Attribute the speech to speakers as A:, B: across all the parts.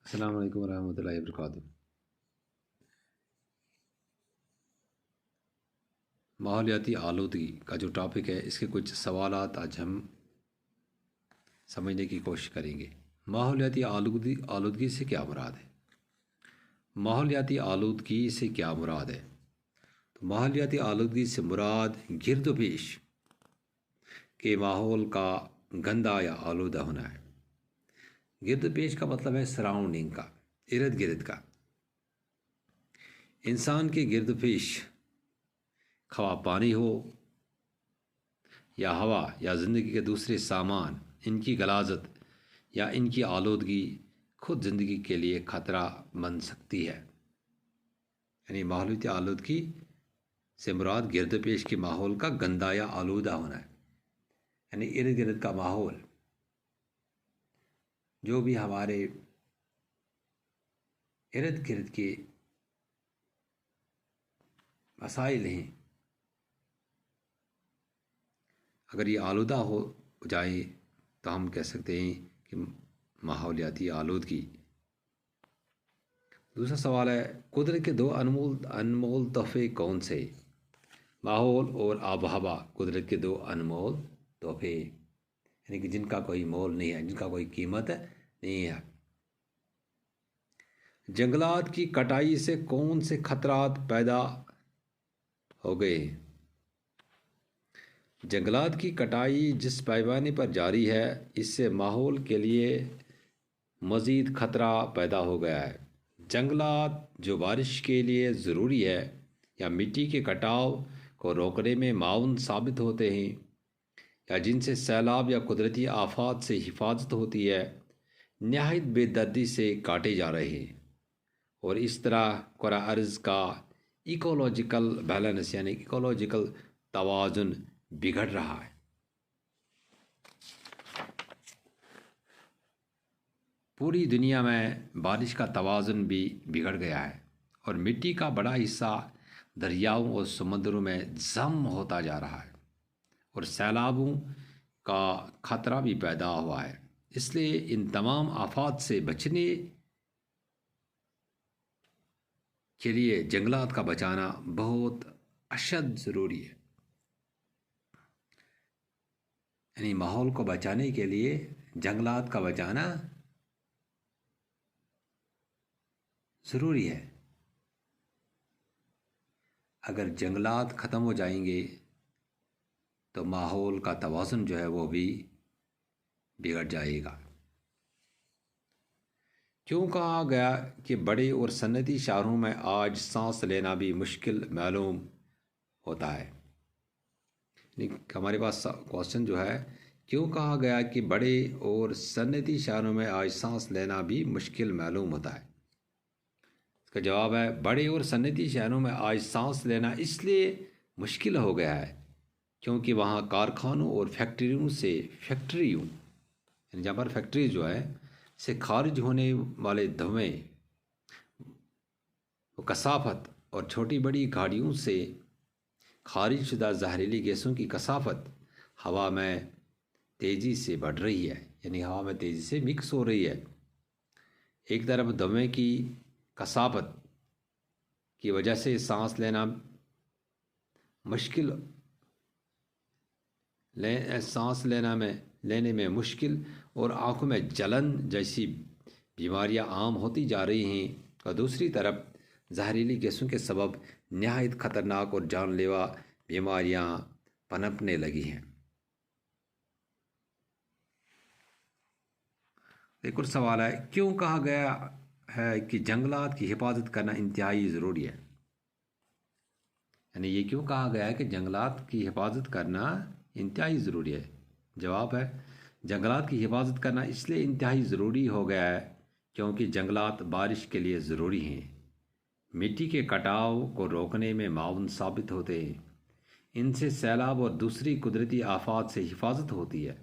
A: السلام علیکم ورحمۃ اللہ وبرکاتہ۔ ماحولیاتی آلودگی کا جو ٹاپک ہے، اس کے کچھ سوالات آج ہم سمجھنے کی کوشش کریں گے۔ ماحولیاتی آلودگی سے کیا مراد ہے؟ ماحولیاتی آلودگی سے کیا مراد ہے؟ تو ماحولیاتی آلودگی سے مراد گرد و پیش کے ماحول کا گندا یا آلودہ ہونا ہے۔ گرد و پیش کا مطلب ہے سراؤنڈنگ کا، ارد گرد کا۔ انسان کے گرد و پیش، خواہ پانی ہو یا ہوا یا زندگی کے دوسرے سامان، ان کی غلاظت یا ان کی آلودگی خود زندگی کے لیے خطرہ بن سکتی ہے۔ یعنی ماحولیاتی آلودگی سے مراد گرد و پیش کے ماحول کا گندا یا آلودہ ہونا ہے، یعنی ارد گرد کا ماحول جو بھی ہمارے ارد گرد کے مسائل ہیں، اگر یہ آلودہ ہو جائے تو ہم کہہ سکتے ہیں کہ ماحولیاتی آلودگی۔ دوسرا سوال ہے، قدرت کے دو انمول تحفے کون سے؟ ماحول اور آب و ہوا قدرت کے دو انمول تحفے، یعنی کہ جن کا کوئی مول نہیں ہے، جن کا کوئی قیمت نہیں ہے۔ جنگلات کی کٹائی سے کون سے خطرات پیدا ہو گئے ہیں؟ جنگلات کی کٹائی جس پیمانے پر جاری ہے، اس سے ماحول کے لیے مزید خطرہ پیدا ہو گیا ہے۔ جنگلات جو بارش کے لیے ضروری ہے یا مٹی کے کٹاؤ کو روکنے میں معاون ثابت ہوتے ہیں، یا جن سے سیلاب یا قدرتی آفات سے حفاظت ہوتی ہے، نہایت بے دردی سے کاٹے جا رہے ہیں، اور اس طرح کرۂ ارض کا ایکولوجیکل بیلنس یعنی ایکولوجیکل توازن بگڑ رہا ہے۔ پوری دنیا میں بارش کا توازن بھی بگڑ گیا ہے، اور مٹی کا بڑا حصہ دریاؤں اور سمندروں میں ضم ہوتا جا رہا ہے، اور سیلابوں کا خطرہ بھی پیدا ہوا ہے۔ اس لیے ان تمام آفات سے بچنے کے لیے جنگلات کا بچانا بہت اشد ضروری ہے۔ یعنی ماحول کو بچانے کے لیے جنگلات کا بچانا ضروری ہے۔ اگر جنگلات ختم ہو جائیں گے تو ماحول کا توازن جو ہے وہ بھی بگڑ جائے گا۔ کیوں کہا گیا کہ بڑے اور صنعتی شہروں میں آج سانس لینا بھی مشکل معلوم ہوتا ہے؟ ہمارے پاس کوشچن جو ہے، کیوں کہا گیا کہ بڑے اور صنعتی شہروں میں آج سانس لینا بھی مشکل معلوم ہوتا ہے؟ اس کا جواب ہے، بڑے اور صنعتی شہروں میں آج سانس لینا اس لیے مشکل ہو گیا ہے کیونکہ وہاں کارخانوں اور فیکٹریوں یعنی جہاں پر فیکٹری جو ہے سے خارج ہونے والے دھوئیں، کثافت اور چھوٹی بڑی گاڑیوں سے خارج شدہ زہریلی گیسوں کی کثافت ہوا میں تیزی سے بڑھ رہی ہے، یعنی ہوا میں تیزی سے مکس ہو رہی ہے۔ ایک طرف دھوئیں کی کثافت کی وجہ سے سانس لینے میں مشکل اور آنکھوں میں جلن جیسی بیماریاں عام ہوتی جا رہی ہیں، اور دوسری طرف زہریلی گیسوں کے سبب نہایت خطرناک اور جان لیوا بیماریاں پنپنے لگی ہیں۔ ایک اور سوال ہے، کیوں کہا گیا ہے کہ جنگلات کی حفاظت کرنا انتہائی ضروری ہے؟ یعنی یہ کیوں کہا گیا ہے کہ جنگلات کی حفاظت کرنا انتہائی ضروری ہے؟ جواب ہے، جنگلات کی حفاظت کرنا اس لیے انتہائی ضروری ہو گیا ہے کیونکہ جنگلات بارش کے لیے ضروری ہیں، مٹی کے کٹاؤ کو روکنے میں معاون ثابت ہوتے ہیں، ان سے سیلاب اور دوسری قدرتی آفات سے حفاظت ہوتی ہے،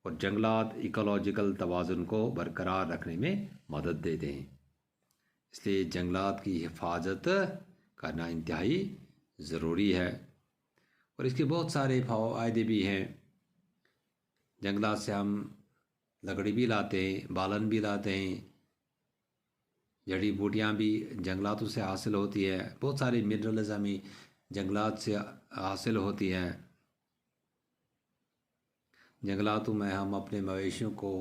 A: اور جنگلات ایکولوجیکل توازن کو برقرار رکھنے میں مدد دیتے ہیں۔ اس لیے جنگلات کی حفاظت کرنا انتہائی ضروری ہے، اور اس کے بہت سارے فوائد بھی ہیں۔ جنگلات سے ہم لکڑی بھی لاتے ہیں، بالن بھی لاتے ہیں، جڑی بوٹیاں بھی جنگلاتوں سے حاصل ہوتی ہے، بہت سارے منرلز ہمیں جنگلات سے حاصل ہوتی ہیں۔ جنگلاتوں میں ہم اپنے مویشیوں کو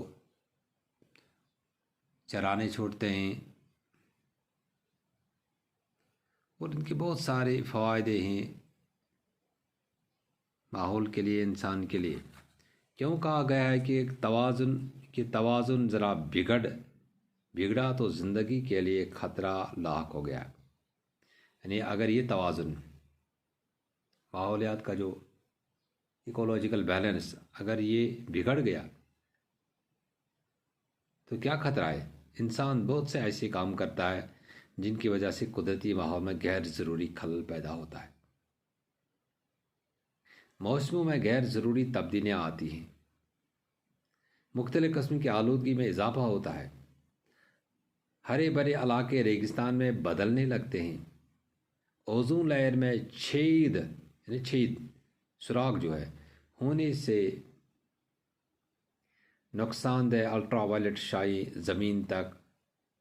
A: چرانے چھوڑتے ہیں اور ان کے بہت سارے فوائد ہیں ماحول کے لیے، انسان کے لیے۔ کیوں کہا گیا ہے کہ توازن ذرا بگڑا تو زندگی کے لیے خطرہ لاحق ہو گیا، یعنی اگر یہ توازن، ماحولیات کا جو ایکولوجیکل بیلنس اگر یہ بگڑ گیا تو کیا خطرہ ہے؟ انسان بہت سے ایسے کام کرتا ہے جن کی وجہ سے قدرتی ماحول میں غیر ضروری خلل پیدا ہوتا ہے، موسموں میں غیر ضروری تبدیلیاں آتی ہیں، مختلف قسم کی آلودگی میں اضافہ ہوتا ہے، ہرے بھرے علاقے ریگستان میں بدلنے لگتے ہیں، اوزون لیئر میں چھید سوراخ جو ہے ہونے سے نقصان دہ الٹرا وائلٹ شعاعیں زمین تک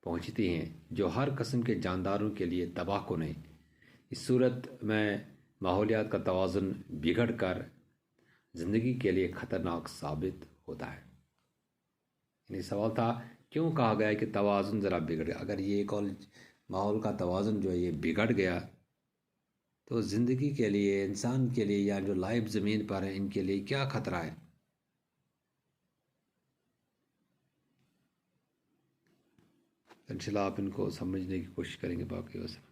A: پہنچتی ہیں جو ہر قسم کے جانداروں کے لیے تباہ کن ہیں۔ اس صورت میں ماحولیات کا توازن بگڑ کر زندگی کے لیے خطرناک ثابت ہوتا ہے۔ یعنی سوال تھا کیوں کہا گیا ہے کہ توازن ذرا بگڑ گیا؟ اگر یہ ماحول کا توازن جو ہے یہ بگڑ گیا تو زندگی کے لیے، انسان کے لیے یا جو لائف زمین پر ہیں ان کے لیے کیا خطرہ ہے؟ انشاءاللہ آپ ان کو سمجھنے کی کوشش کریں گے، باقی وسلم۔